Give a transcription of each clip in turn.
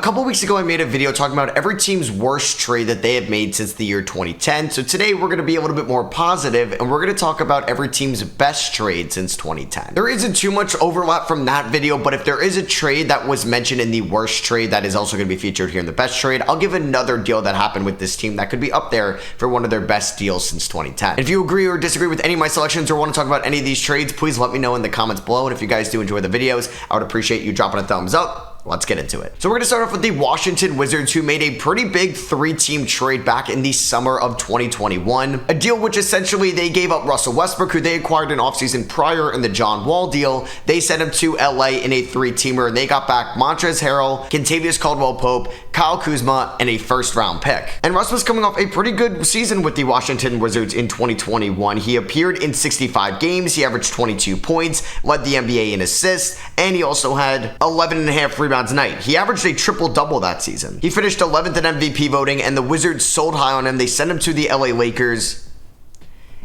couple weeks ago, I made a video talking about every team's worst trade that they have made since the year 2010. So today we're going to be a little bit more positive, and we're going to talk about every team's best trade since 2010. There isn't too much overlap from that video, but if there is a trade that was mentioned in the worst trade that is also going to be featured here in the best trade, I'll give another deal that happened with this team that could be up there for one of their best deals since 2010. If you agree or disagree with any of my selections or want to talk about any of these trades, please let me know in the comments below. And if you guys do enjoy the videos, I would appreciate you dropping a thumbs up. Let's get into it. So we're going to start off with the Washington Wizards, who made a pretty big three-team trade back in the summer of 2021. A deal which essentially they gave up Russell Westbrook, who they acquired an offseason prior in the John Wall deal. They sent him to LA in a three-teamer, and they got back Montrezl Harrell, Kentavious Caldwell-Pope, Kyle Kuzma, and a first-round pick. And Russ was coming off a pretty good season with the Washington Wizards in 2021. He appeared in 65 games. He averaged 22 points, led the NBA in assists, and he also had 11.5 rebounds a night. He averaged a triple-double that season. He finished 11th in MVP voting, and the Wizards sold high on him. They sent him to the LA Lakers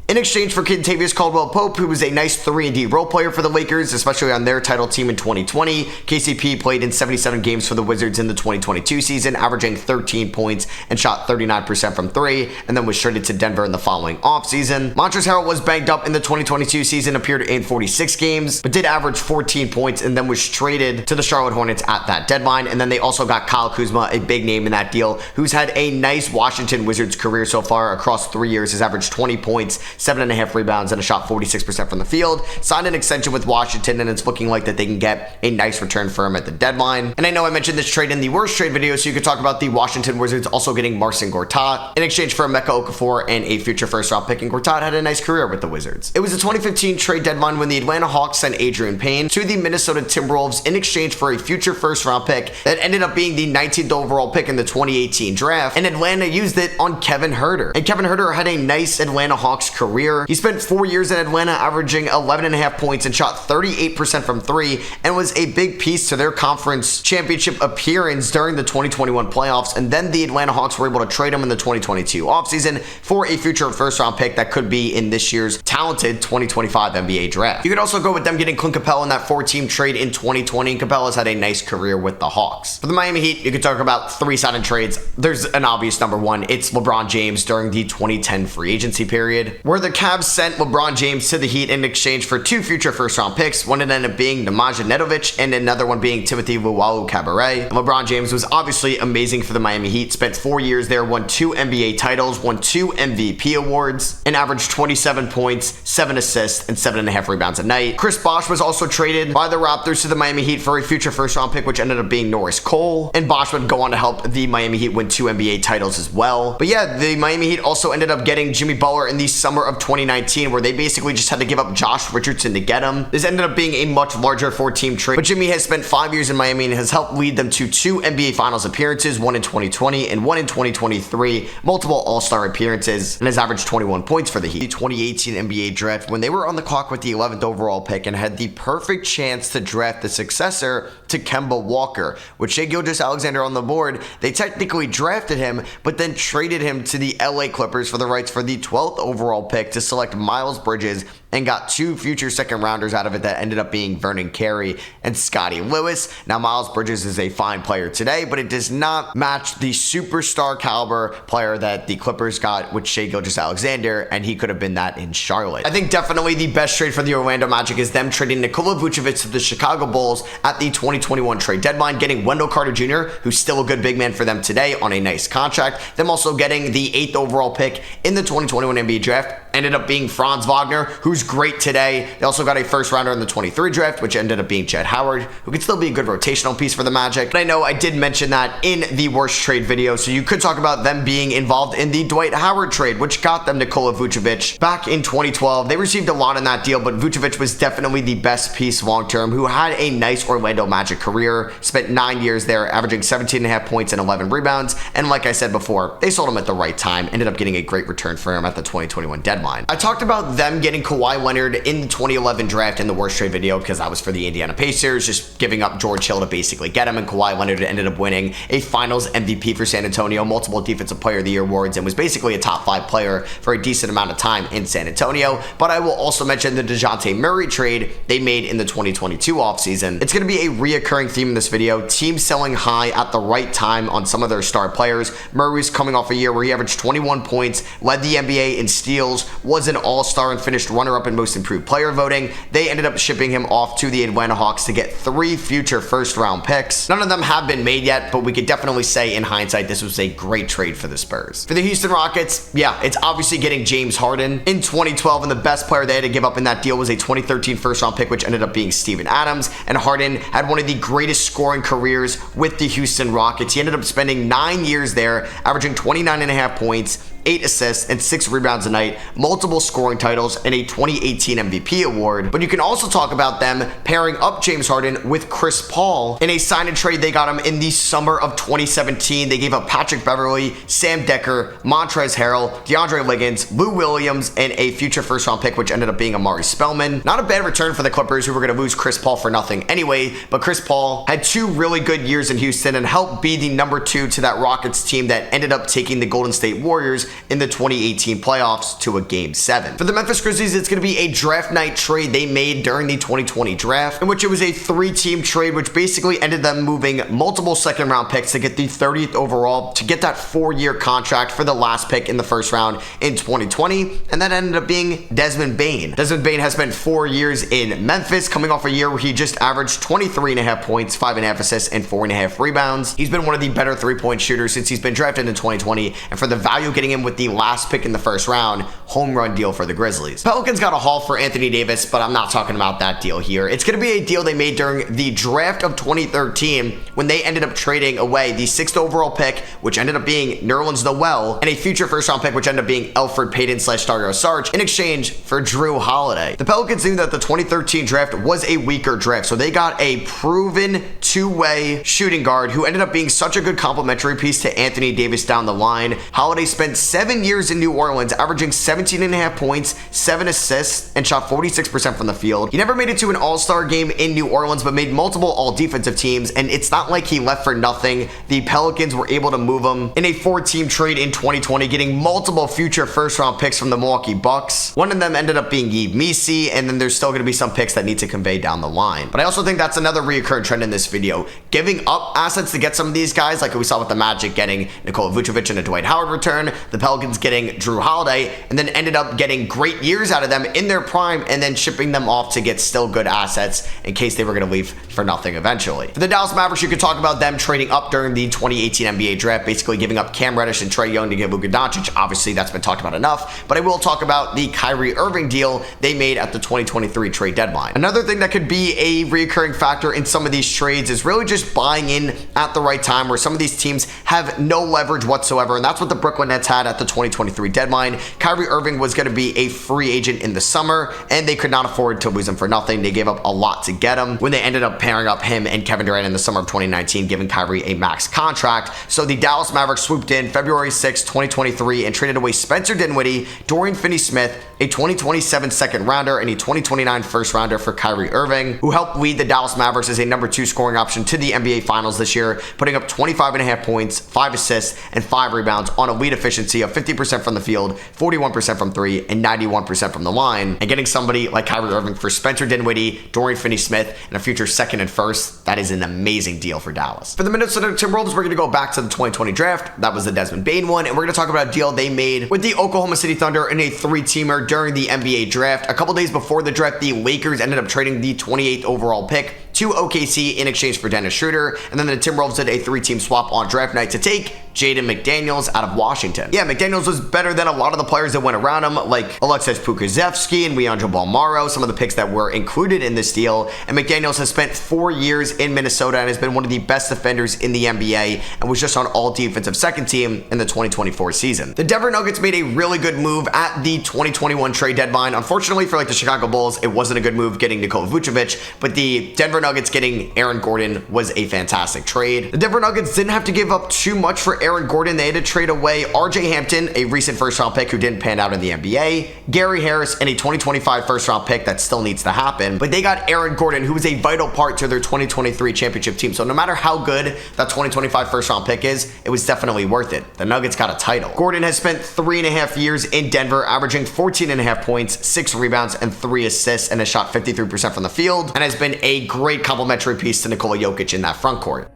in exchange for Kentavious Caldwell-Pope, who was a nice 3-and-D role player for the Lakers, especially on their title team in 2020. KCP played in 77 games for the Wizards in the 2022 season, averaging 13 points and shot 39% from three, and then was traded to Denver in the following offseason. Montrezl Harrell was banged up in the 2022 season, appeared in 46 games, but did average 14 points, and then was traded to the Charlotte Hornets at that deadline. And then they also got Kyle Kuzma, a big name in that deal, who's had a nice Washington Wizards career so far across 3 years. Has averaged 20 points, 7.5 rebounds, and a shot 46% from the field. Signed an extension with Washington, and it's looking like that they can get a nice return for him at the deadline. And I know I mentioned this trade in the worst trade video, so you could talk about the Washington Wizards also getting Marcin Gortat in exchange for Emeka Okafor and a future first-round pick, and Gortat had a nice career with the Wizards. It was a 2015 trade deadline when the Atlanta Hawks sent Adrian Payne to the Minnesota Timberwolves in exchange for a future first-round pick that ended up being the 19th overall pick in the 2018 draft, and Atlanta used it on Kevin Huerter. And Kevin Huerter had a nice Atlanta Hawks career. He spent 4 years in Atlanta, averaging 11.5 points and shot 38% from three, and was a big piece to their conference championship appearance during the 2021 playoffs. And then the Atlanta Hawks were able to trade him in the 2022 offseason for a future first-round pick that could be in this year's talented 2025 NBA draft. You could also go with them getting Clint Capella in that 4-team trade in 2020, and Capella's had a nice career with the Hawks. For the Miami Heat, you could talk about 3 signing trades. There's an obvious number one. It's LeBron James during the 2010 free agency period, where the Cavs sent LeBron James to the Heat in exchange for 2 future first-round picks. One ended up being Nemanja Nedovic, and another one being Timothy Luwawu-Cabarrot. LeBron James was obviously amazing for the Miami Heat. Spent 4 years there, won 2 NBA titles, won 2 MVP awards, and averaged 27 points, 7 assists, and 7.5 rebounds a night. Chris Bosh was also traded by the Raptors to the Miami Heat for a future first-round pick, which ended up being Norris Cole. And Bosh would go on to help the Miami Heat win 2 NBA titles as well. But yeah, the Miami Heat also ended up getting Jimmy Butler in the summer of 2019, where they basically just had to give up Josh Richardson to get him. This ended up being a much larger 4-team trade, but Jimmy has spent 5 years in Miami and has helped lead them to 2 NBA Finals appearances, one in 2020 and one in 2023, multiple All-Star appearances, and has averaged 21 points for the Heat. The 2018 NBA draft, when they were on the clock with the 11th overall pick and had the perfect chance to draft the successor to Kemba Walker, with Shai Gilgeous-Alexander on the board, they technically drafted him, but then traded him to the LA Clippers for the rights for the 12th overall pick to select Miles Bridges, and got 2 future second-rounders out of it that ended up being Vernon Carey and Scottie Lewis. Now, Miles Bridges is a fine player today, but it does not match the superstar caliber player that the Clippers got with Shai Gilgeous-Alexander, and he could have been that in Charlotte. I think definitely the best trade for the Orlando Magic is them trading Nikola Vucevic to the Chicago Bulls at the 2021 trade deadline, getting Wendell Carter Jr., who's still a good big man for them today, on a nice contract. Them also getting the 8th overall pick in the 2021 NBA draft, ended up being Franz Wagner, who's great today. They also got a first rounder in the 23 draft, which ended up being Jett Howard, who could still be a good rotational piece for the Magic. But I know I did mention that in the worst trade video, so you could talk about them being involved in the Dwight Howard trade, which got them Nikola Vucevic back in 2012. They received a lot in that deal, but Vucevic was definitely the best piece long-term, who had a nice Orlando Magic career, spent 9 years there, averaging 17.5 points and 11 rebounds, and like I said before, they sold him at the right time, ended up getting a great return for him at the 2021 deadline. deadline. I talked about them getting Kawhi Leonard in the 2011 draft in the worst trade video because that was for the Indiana Pacers, just giving up George Hill to basically get him, and Kawhi Leonard ended up winning a finals MVP for San Antonio, multiple Defensive Player of the Year awards, and was basically a top 5 player for a decent amount of time in San Antonio. But I will also mention the DeJounte Murray trade they made in the 2022 offseason. It's going to be a reoccurring theme in this video. Teams selling high at the right time on some of their star players. Murray's coming off a year where he averaged 21 points, led the NBA in steals, was an all-star, and finished runner-up in most improved player voting. They ended up shipping him off to the Atlanta Hawks to get 3 future first-round picks. None of them have been made yet, but we could definitely say in hindsight this was a great trade for the Spurs. For the Houston Rockets, yeah, it's obviously getting James Harden in 2012, and the best player they had to give up in that deal was a 2013 first-round pick, which ended up being Steven Adams, and Harden had one of the greatest scoring careers with the Houston Rockets. He ended up spending 9 years there, averaging 29.5 points, 8 assists, and 6 rebounds a night, multiple scoring titles, and a 2018 MVP award. But you can also talk about them pairing up James Harden with Chris Paul in a sign and trade they got him in the summer of 2017. They gave up Patrick Beverley, Sam Decker, Montrezl Harrell, DeAndre Liggins, Lou Williams, and a future first-round pick, which ended up being Amari Spellman. Not a bad return for the Clippers, who were going to lose Chris Paul for nothing anyway, but Chris Paul had 2 really good years in Houston and helped be the number 2 to that Rockets team that ended up taking the Golden State Warriors in the 2018 playoffs to a Game 7. For the Memphis Grizzlies, it's going to be a draft night trade they made during the 2020 draft, in which it was a 3-team trade, which basically ended them moving multiple second-round picks to get the 30th overall to get that 4-year contract for the last pick in the first round in 2020, and that ended up being Desmond Bane. Desmond Bane has spent 4 years in Memphis, coming off a year where he just averaged 23.5 points, 5.5 assists, and 4.5 rebounds. He's been one of the better 3-point shooters since he's been drafted in 2020, and for the value getting him with the last pick in the first round, home run deal for the Grizzlies. Pelicans got a haul for Anthony Davis, but I'm not talking about that deal here. It's going to be a deal they made during the draft of 2013 when they ended up trading away the 6th overall pick, which ended up being Nerlens Noel, and a future first round pick, which ended up being Elfrid Payton/Dario Saric, in exchange for Drew Holiday. The Pelicans knew that the 2013 draft was a weaker draft, so they got a proven 2-way shooting guard who ended up being such a good complementary piece to Anthony Davis down the line. Holiday spent 7 years in New Orleans, averaging 17.5 points, 7 assists, and shot 46% from the field. He never made it to an all-star game in New Orleans, but made multiple all-defensive teams, and it's not like he left for nothing. The Pelicans were able to move him in a 4-team trade in 2020, getting multiple future first-round picks from the Milwaukee Bucks. One of them ended up being Yves Missi, and then there's still going to be some picks that need to convey down the line. But I also think that's another recurring trend in this video. Giving up assets to get some of these guys, like we saw with the Magic getting Nikola Vucevic and a Dwight Howard return, the Pelicans getting Drew Holiday, and then ended up getting great years out of them in their prime and then shipping them off to get still good assets in case they were going to leave for nothing eventually. For the Dallas Mavericks, you could talk about them trading up during the 2018 NBA draft, basically giving up Cam Reddish and Trae Young to get Luka Doncic. Obviously, that's been talked about enough, but I will talk about the Kyrie Irving deal they made at the 2023 trade deadline. Another thing that could be a recurring factor in some of these trades is really just buying in at the right time, where some of these teams have no leverage whatsoever, and that's what the Brooklyn Nets had at the 2023 deadline. Kyrie Irving was going to be a free agent in the summer, and they could not afford to lose him for nothing. They gave up a lot to get him when they ended up pairing up him and Kevin Durant in the summer of 2019, giving Kyrie a max contract. So the Dallas Mavericks swooped in February 6, 2023, and traded away Spencer Dinwiddie, Dorian Finney-Smith, a 2027 second rounder, and a 2029 first rounder for Kyrie Irving, who helped lead the Dallas Mavericks as a number 2 scoring option to the NBA Finals this year, putting up 25.5 points, 5 assists, and 5 rebounds on a lead efficiency of 50% from the field, 41% from 3, and 91% from the line. And getting somebody like Kyrie Irving for Spencer Dinwiddie, Dorian Finney-Smith, and a future second and first, that is an amazing deal for Dallas. For the Minnesota Timberwolves, we're going to go back to the 2020 draft. That was the Desmond Bane one, and we're going to talk about a deal they made with the Oklahoma City Thunder in a 3-teamer during the NBA draft. A couple days before the draft, the Lakers ended up trading the 28th overall pick to OKC in exchange for Dennis Schroeder, and then the Timberwolves did a 3-team swap on draft night to take Jaden McDaniels out of Washington. Yeah, McDaniels was better than a lot of the players that went around him, like Alexis Pukaszewski and Leandro Balmaro, some of the picks that were included in this deal. And McDaniels has spent 4 years in Minnesota and has been one of the best defenders in the NBA, and was just on all defensive second team in the 2024 season. The Denver Nuggets made a really good move at the 2021 trade deadline. Unfortunately for the Chicago Bulls, it wasn't a good move getting Nikola Vucevic, but the Denver Nuggets Nuggets getting Aaron Gordon was a fantastic trade. The Denver Nuggets didn't have to give up too much for Aaron Gordon. They had to trade away RJ Hampton, a recent first-round pick who didn't pan out in the NBA, Gary Harris, and a 2025 first-round pick that still needs to happen. But they got Aaron Gordon, who was a vital part to their 2023 championship team. So no matter how good that 2025 first-round pick is, it was definitely worth it. The Nuggets got a title. Gordon has spent 3.5 years in Denver, averaging 14.5 points, 6 rebounds, and 3 assists, and has shot 53% from the field, and has been a great complementary piece to Nikola Jokic in that front court.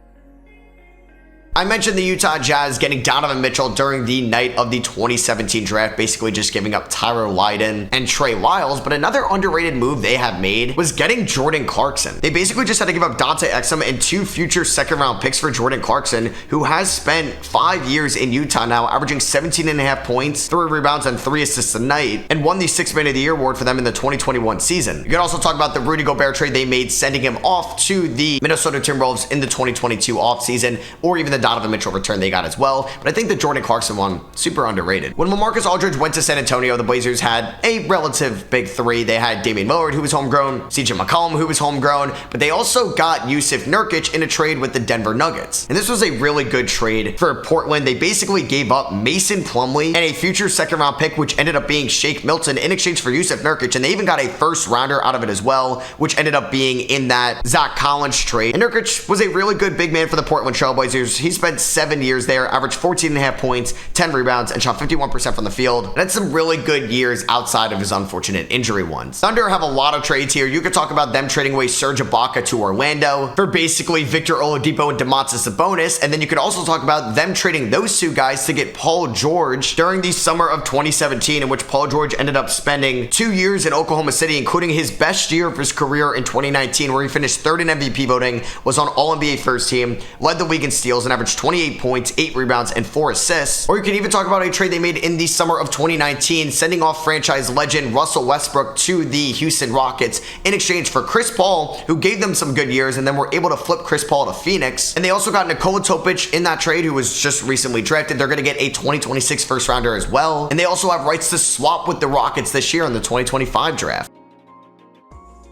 I mentioned the Utah Jazz getting Donovan Mitchell during the night of the 2017 draft, basically just giving up Tyler Lydon and Trey Lyles, but another underrated move they have made was getting Jordan Clarkson. They basically just had to give up Dante Exum and 2 future second-round picks for Jordan Clarkson, who has spent 5 years in Utah now, averaging 17.5 points, 3 rebounds, and 3 assists a night, and won the 6th Man of the Year award for them in the 2021 season. You could also talk about the Rudy Gobert trade they made, sending him off to the Minnesota Timberwolves in the 2022 offseason, or even the Donovan Mitchell return they got as well. But I think the Jordan Clarkson one, super underrated. When LaMarcus Aldridge went to San Antonio, the Blazers had a relative big three. They had Damian Lillard, who was homegrown, CJ McCollum, who was homegrown, but they also got Yusuf Nurkic in a trade with the Denver Nuggets. And this was a really good trade for Portland. They basically gave up Mason Plumlee and a future second-round pick, which ended up being Shake Milton, in exchange for Yusuf Nurkic, and they even got a first-rounder out of it as well, which ended up being in that Zach Collins trade. And Nurkic was a really good big man for the Portland Trailblazers. He spent 7 years there, averaged 14.5 points, 10 rebounds, and shot 51% from the field. And had some really good years outside of his unfortunate injury ones. Thunder have a lot of trades here. You could talk about them trading away Serge Ibaka to Orlando for basically Victor Oladipo and Domantas Sabonis, and then you could also talk about them trading those 2 guys to get Paul George during the summer of 2017, in which Paul George ended up spending 2 years in Oklahoma City, including his best year of his career in 2019, where he finished 3rd in MVP voting, was on All-NBA first team, led the league in steals, and averaged 28 points, 8 rebounds, and 4 assists. Or you can even talk about a trade they made in the summer of 2019, sending off franchise legend Russell Westbrook to the Houston Rockets in exchange for Chris Paul, who gave them some good years, and then were able to flip Chris Paul to Phoenix. And they also got Nikola Topic in that trade, who was just recently drafted. They're going to get a 2026 first rounder as well. And they also have rights to swap with the Rockets this year in the 2025 draft.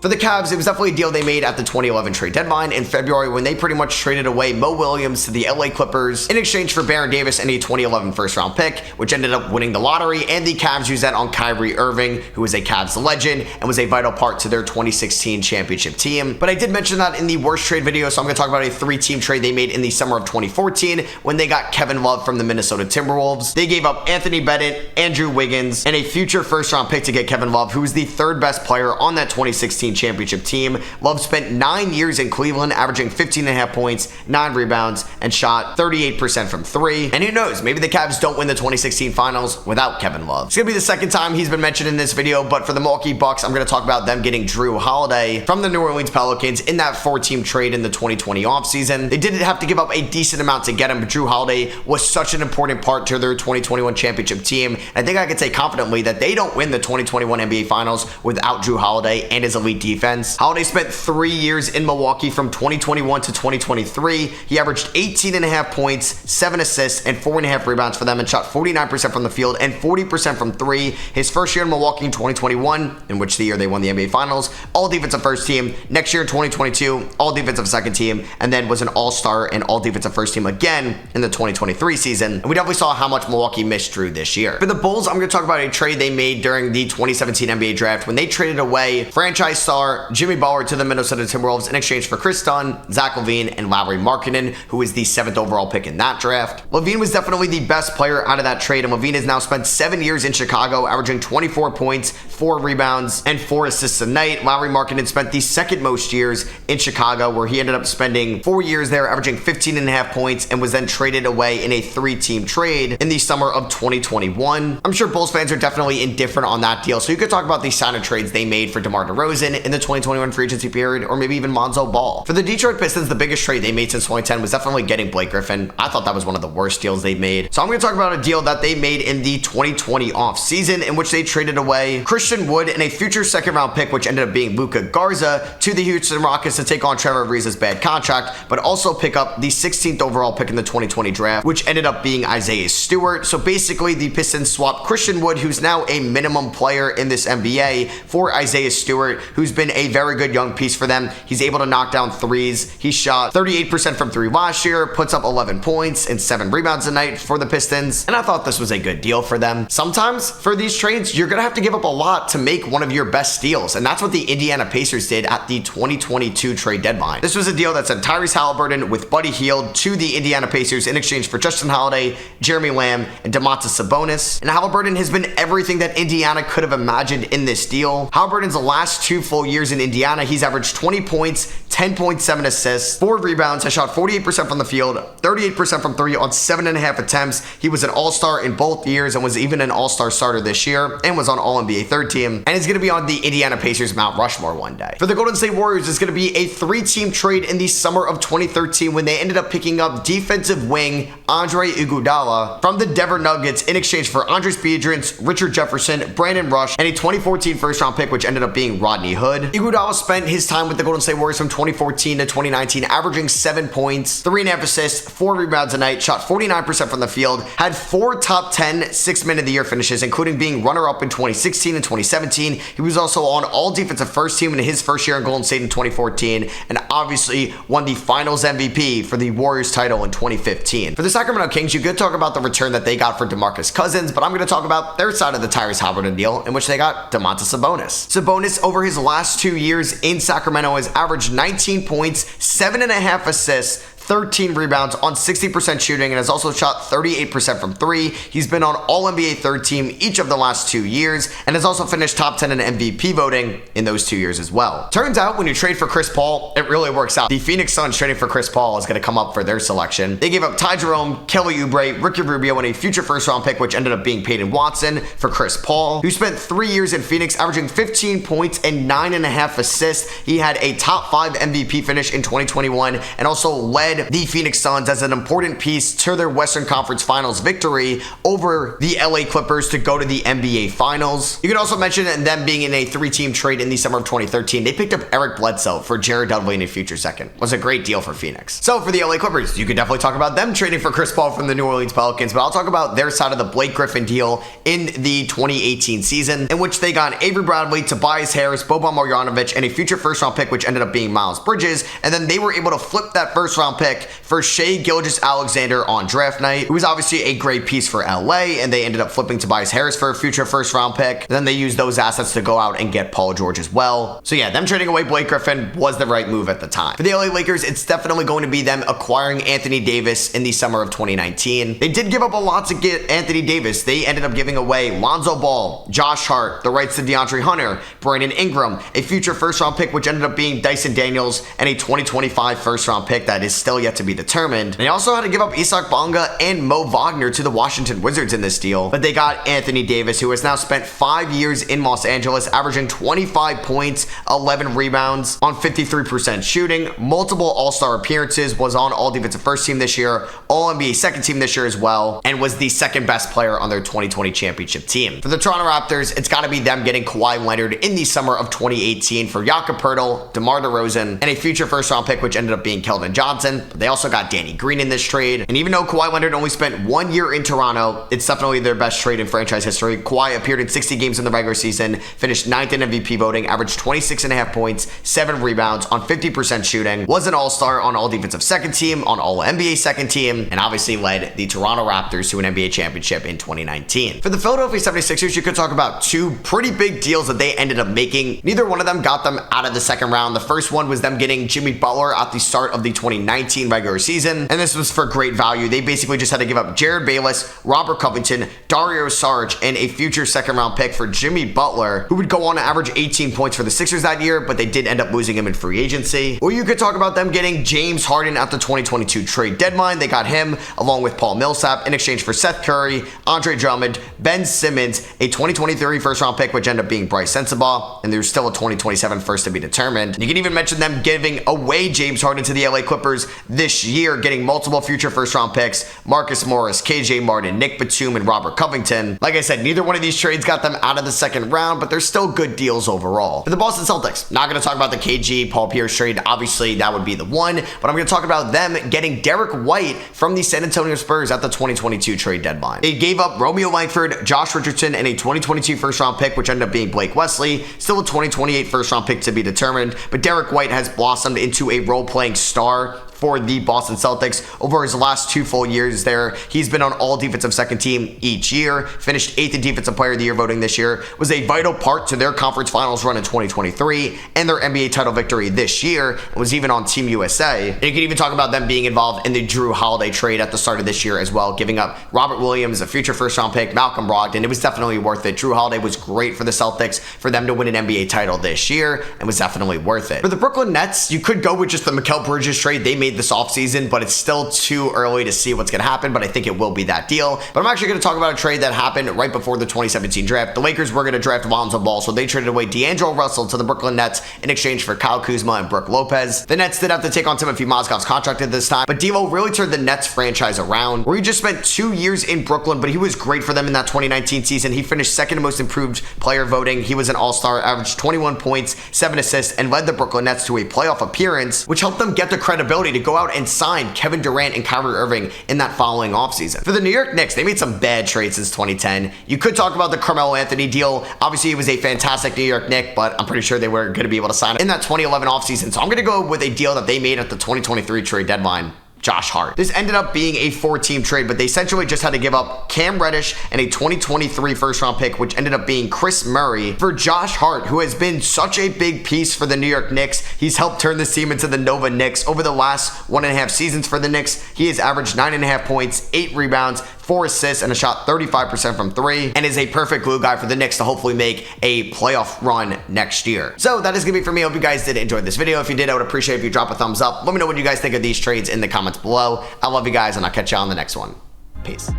For the Cavs, it was definitely a deal they made at the 2011 trade deadline in February, when they pretty much traded away Mo Williams to the LA Clippers in exchange for Baron Davis and a 2011 first-round pick, which ended up winning the lottery, and the Cavs used that on Kyrie Irving, who was a Cavs legend and was a vital part to their 2016 championship team. But I did mention that in the worst trade video, so I'm going to talk about a 3-team trade they made in the summer of 2014 when they got Kevin Love from the Minnesota Timberwolves. They gave up Anthony Bennett, Andrew Wiggins, and a future first-round pick to get Kevin Love, who was the 3rd best player on that 2016 championship team. Love spent 9 years in Cleveland, averaging 15.5 points, 9 rebounds, and shot 38% from 3. And who knows, maybe the Cavs don't win the 2016 finals without Kevin Love. It's going to be the 2nd time he's been mentioned in this video, but for the Milwaukee Bucks, I'm going to talk about them getting Drew Holiday from the New Orleans Pelicans in that 4-team trade in the 2020 offseason. They did have to give up a decent amount to get him, but Drew Holiday was such an important part to their 2021 championship team. I think I can say confidently that they don't win the 2021 NBA Finals without Drew Holiday and his elite defense. Holiday spent 3 years in Milwaukee from 2021 to 2023. He averaged 18.5 points, 7 assists, and 4.5 rebounds for them, and shot 49% from the field and 40% from 3. His first year in Milwaukee in 2021, in which the year they won the NBA Finals, all defensive first team. Next year in 2022, all defensive second team, and then was an all-star and all defensive first team again in the 2023 season. And we definitely saw how much Milwaukee missed Drew this year. For the Bulls, I'm going to talk about a trade they made during the 2017 NBA draft when they traded away franchise star Jimmy Butler to the Minnesota Timberwolves in exchange for Chris Dunn, Zach LaVine, and Lauri Markkanen, who was the 7th overall pick in that draft. LaVine was definitely the best player out of that trade, and LaVine has now spent 7 years in Chicago, averaging 24 points, 4 rebounds, and 4 assists a night. Lauri Markkanen spent the 2nd most years in Chicago, where he ended up spending 4 years there, averaging 15.5 points, and was then traded away in a 3-team trade in the summer of 2021. I'm sure Bulls fans are definitely indifferent on that deal, so you could talk about the sign-and trades they made for DeMar DeRozan in the 2021 free agency period, or maybe even Lonzo Ball. For the Detroit Pistons, the biggest trade they made since 2010 was definitely getting Blake Griffin. I thought that was one of the worst deals they made. So I'm going to talk about a deal that they made in the 2020 offseason, in which they traded away Christian Christian Wood and a future second-round pick, which ended up being Luka Garza, to the Houston Rockets to take on Trevor Ariza's bad contract, but also pick up the 16th overall pick in the 2020 draft, which ended up being Isaiah Stewart. So basically, the Pistons swapped Christian Wood, who's now a minimum player in this NBA, for Isaiah Stewart, who's been a very good young piece for them. He's able to knock down threes. He shot 38% from three last year, puts up 11 points and 7 rebounds a night for the Pistons, and I thought this was a good deal for them. Sometimes for these trades, you're gonna have to give up a lot to make one of your best deals, and that's what the Indiana Pacers did at the 2022 trade deadline. This was a deal that sent Tyrese Halliburton with Buddy Hield to the Indiana Pacers in exchange for Justin Holiday, Jeremy Lamb, and Domantas Sabonis. And Halliburton has been everything that Indiana could have imagined in this deal. Halliburton's last 2 full years in Indiana, he's averaged 20 points, 10.7 assists, 4 rebounds, has shot 48% from the field, 38% from 3 on 7.5 attempts. He was an all-star in both years and was even an all-star starter this year and was on All-NBA third team, and is going to be on the Indiana Pacers Mount Rushmore one day. For the Golden State Warriors, it's going to be a 3-team trade in the summer of 2013 when they ended up picking up defensive wing Andre Iguodala from the Denver Nuggets in exchange for Andres Biedrins, Richard Jefferson, Brandon Rush, and a 2014 first-round pick, which ended up being Rodney Hood. Iguodala spent his time with the Golden State Warriors from 2014 to 2019, averaging 7 points, 3.5 assists, 4 rebounds a night, shot 49% from the field, had 4 top 10 Sixth Man of the Year finishes, including being runner-up in 2016 and 2017. He was also on all defensive first team in his first year in Golden State in 2014, and obviously won the Finals MVP for the Warriors title in 2015. For the Sacramento Kings, you could talk about the return that they got for DeMarcus Cousins, but I'm going to talk about their side of the Tyrese Halliburton deal, in which they got Domantas Sabonis. Sabonis, over his last 2 years in Sacramento, has averaged 19 points, 7.5 assists, 13 rebounds on 60% shooting, and has also shot 38% from 3. He's been on All-NBA third team each of the last 2 years, and has also finished top 10 in MVP voting in those 2 years as well. Turns out when you trade for Chris Paul, it really works out. The Phoenix Suns trading for Chris Paul is going to come up for their selection. They gave up Ty Jerome, Kelly Oubre, Ricky Rubio, and a future first-round pick, which ended up being Peyton Watson, for Chris Paul, who spent 3 years in Phoenix, averaging 15 points and 9.5 assists. He had a top 5 MVP finish in 2021, and also led the Phoenix Suns as an important piece to their Western Conference Finals victory over the LA Clippers to go to the NBA Finals. You could also mention them being in a 3-team trade in the summer of 2013. They picked up Eric Bledsoe for Jared Dudley in a future second. It was a great deal for Phoenix. So for the LA Clippers, you could definitely talk about them trading for Chris Paul from the New Orleans Pelicans, but I'll talk about their side of the Blake Griffin deal in the 2018 season, in which they got Avery Bradley, Tobias Harris, Boban Marjanovic, and a future first-round pick, which ended up being Miles Bridges, and then they were able to flip that first-round pick for Shai Gilgeous-Alexander on draft night, who was obviously a great piece for LA, and they ended up flipping Tobias Harris for a future first-round pick. Then they used those assets to go out and get Paul George as well. So yeah, them trading away Blake Griffin was the right move at the time. For the LA Lakers, it's definitely going to be them acquiring Anthony Davis in the summer of 2019. They did give up a lot to get Anthony Davis. They ended up giving away Lonzo Ball, Josh Hart, the rights to DeAndre Hunter, Brandon Ingram, a future first-round pick, which ended up being Dyson Daniels, and a 2025 first-round pick that is still yet to be determined. And they also had to give up Isak Bonga and Mo Wagner to the Washington Wizards in this deal, but they got Anthony Davis, who has now spent 5 years in Los Angeles, averaging 25 points, 11 rebounds on 53% shooting, multiple All-Star appearances, was on All Defensive First Team this year, All-NBA Second Team this year as well, and was the second best player on their 2020 championship team. For the Toronto Raptors, it's got to be them getting Kawhi Leonard in the summer of 2018 for Jakob Poeltl, DeMar DeRozan, and a future first-round pick, which ended up being Keldon Johnson. They also got Danny Green in this trade, and even though Kawhi Leonard only spent 1 year in Toronto, it's definitely their best trade in franchise history. Kawhi appeared in 60 games in the regular season, finished 9th in MVP voting, averaged 26.5 points, 7 rebounds on 50% shooting, was an All-Star on All Defensive Second Team, on All NBA Second Team, and obviously led the Toronto Raptors to an NBA championship in 2019. For the Philadelphia 76ers, you could talk about 2 pretty big deals that they ended up making. Neither one of them got them out of the second round. The first one was them getting Jimmy Butler at the start of the 2019 regular season, and this was for great value. They basically just had to give up Jared Bayless, Robert Covington, Dario Saric, and a future second-round pick for Jimmy Butler, who would go on to average 18 points for the Sixers that year, but they did end up losing him in free agency. Or you could talk about them getting James Harden at the 2022 trade deadline. They got him along with Paul Millsap in exchange for Seth Curry, Andre Drummond, Ben Simmons, a 2023 first-round pick, which ended up being Bryce Sensabaugh, and there's still a 2027 first to be determined. You can even mention them giving away James Harden to the LA Clippers this year, getting multiple future first-round picks, Marcus Morris, KJ Martin, Nick Batum, and Robert Covington. Like I said, neither one of these trades got them out of the second round, but they're still good deals overall. For the Boston Celtics, not going to talk about the KG Paul Pierce trade. Obviously, that would be the one, but I'm going to talk about them getting Derek White from the San Antonio Spurs at the 2022 trade deadline. They gave up Romeo Langford, Josh Richardson, and a 2022 first-round pick, which ended up being Blake Wesley. Still a 2028 first-round pick to be determined, but Derek White has blossomed into a role-playing star for the Boston Celtics. Over his last 2 full years there, he's been on all defensive second team each year, finished 8th in defensive player of the year voting this year, was a vital part to their conference finals run in 2023 and their NBA title victory this year, and was even on Team USA. And you can even talk about them being involved in the Drew Holiday trade at the start of this year as well, giving up Robert Williams, a future first round pick, Malcolm Brogdon. It was definitely worth it. Drew Holiday was great for the Celtics, for them to win an NBA title this year, and was definitely worth it. For the Brooklyn Nets, you could go with just the Mikal Bridges trade they made this offseason, but it's still too early to see what's going to happen, but I think it will be that deal. But I'm actually going to talk about a trade that happened right before the 2017 draft. The Lakers were going to draft Lonzo Ball, so they traded away D'Angelo Russell to the Brooklyn Nets in exchange for Kyle Kuzma and Brook Lopez. The Nets did have to take on Timothy Mozgov's contract at this time, but D'Lo really turned the Nets franchise around, where he just spent 2 years in Brooklyn, but he was great for them in that 2019 season. He finished second most improved player voting. He was an all-star, averaged 21 points, 7 assists, and led the Brooklyn Nets to a playoff appearance, which helped them get the credibility to go out and sign Kevin Durant and Kyrie Irving in that following offseason. For the New York Knicks, they made some bad trades since 2010. You could talk about the Carmelo Anthony deal. Obviously, he was a fantastic New York Knick, but I'm pretty sure they were going to be able to sign him in that 2011 offseason. So I'm going to go with a deal that they made at the 2023 trade deadline. Josh Hart. This ended up being a 4-team trade, but they essentially just had to give up Cam Reddish and a 2023 first-round pick, which ended up being Chris Murray, for Josh Hart, who has been such a big piece for the New York Knicks. He's helped turn this team into the Nova Knicks. Over the last 1.5 seasons for the Knicks, he has averaged 9.5 points, 8 rebounds, 4 assists, and a shot 35% from 3, and is a perfect glue guy for the Knicks to hopefully make a playoff run next year. So that is going to be for me. I hope you guys did enjoy this video. If you did, I would appreciate if you drop a thumbs up. Let me know what you guys think of these trades in the comments below. I love you guys, and I'll catch you on the next one. Peace.